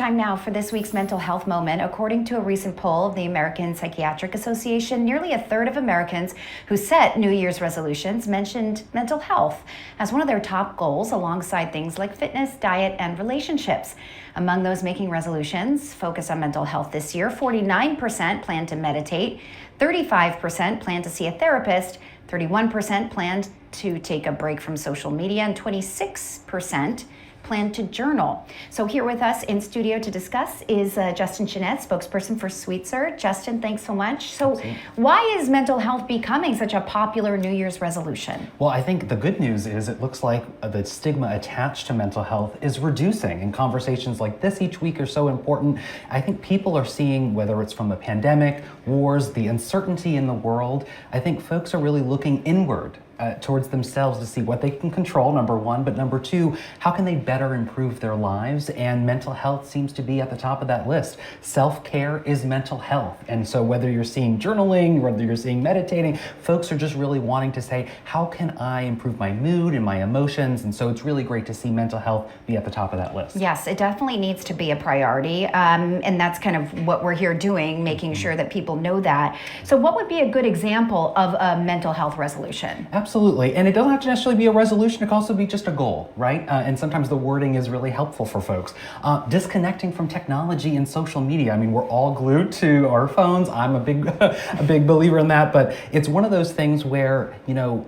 time now for this week's mental health moment. According to a recent poll of the American Psychiatric Association, nearly a third of Americans who set New Year's resolutions mentioned mental health as one of their top goals, alongside things like fitness, diet, and relationships. Among those making resolutions focused on mental health this year, 49% plan to meditate, 35% plan to see a therapist, 31% planned to take a break from social media, and 26% plan to journal. So here with us in studio to discuss is Justin Chenette, spokesperson for Sweetser. Justin, thanks so much. So why is mental health becoming such a popular New Year's resolution? Well, I think the good news is it looks like the stigma attached to mental health is reducing, and conversations like this each week are so important. I think people are seeing, whether it's from the pandemic, wars, the uncertainty in the world, I think folks are really looking inward towards themselves to see what they can control, number one, but number two, how can they better improve their lives? And mental health seems to be at the top of that list. Self-care is mental health. And so whether you're seeing journaling, whether you're seeing meditating, folks are just really wanting to say, how can I improve my mood and my emotions? And so it's really great to see mental health be at the top of that list. Yes, it definitely needs to be a priority. And that's kind of what we're here doing, making sure that people know that. So what would be a good example of a mental health resolution? Absolutely, and it doesn't have to necessarily be a resolution, it can also be just a goal, right? And sometimes the wording is really helpful for folks. Disconnecting from technology and social media. I mean, we're all glued to our phones. I'm a big believer in that, but it's one of those things where, you know,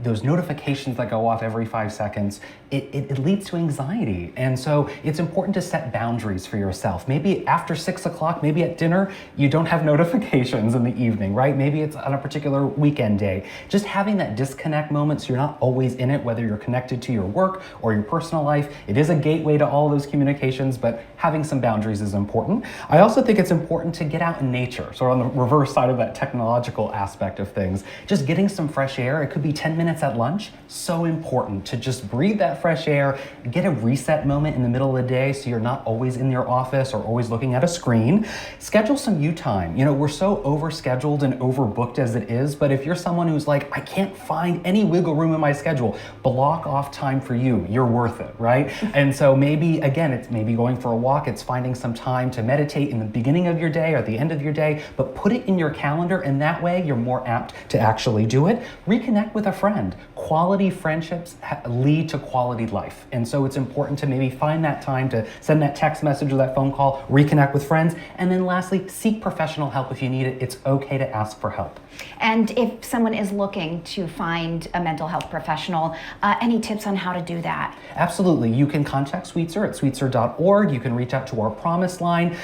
those notifications that go off every 5 seconds, it leads to anxiety. And so it's important to set boundaries for yourself. Maybe after 6 o'clock, maybe at dinner, you don't have notifications in the evening, right? Maybe it's on a particular weekend day. Just having that disconnect moment so you're not always in it, whether you're connected to your work or your personal life. It is a gateway to all of those communications, but having some boundaries is important. I also think it's important to get out in nature. So on the reverse side of that technological aspect of things, just getting some fresh air. It could be 10 minutes at lunch, so important to just breathe that fresh air, get a reset moment in the middle of the day so you're not always in your office or always looking at a screen. Schedule some you time. You know, we're so overscheduled and overbooked as it is, but if you're someone who's like, I can't find any wiggle room in my schedule, block off time for you. You're worth it, right? And so maybe, again, it's maybe going for a walk, it's finding some time to meditate in the beginning of your day or at the end of your day, but put it in your calendar, and that way you're more apt to actually do it. Reconnect with a friend. Quality friendships lead to quality life. And so it's important to maybe find that time to send that text message or that phone call, reconnect with friends. And then lastly, seek professional help if you need it. It's okay to ask for help. And if someone is looking to find a mental health professional, any tips on how to do that? Absolutely. You can contact Sweetser at sweetser.org. You can reach out to our Promise Line.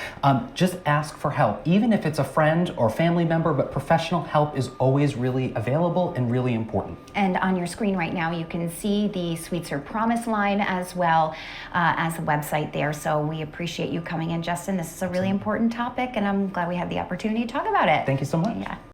Just ask for help, even if it's a friend or family member, but professional help is always really available and really important. And on your screen right now, you can see the Sweetser Promise Line as well as the website there. So we appreciate you coming in, Justin. This is a really important topic, and I'm glad we had the opportunity to talk about it. Thank you so much. Yeah.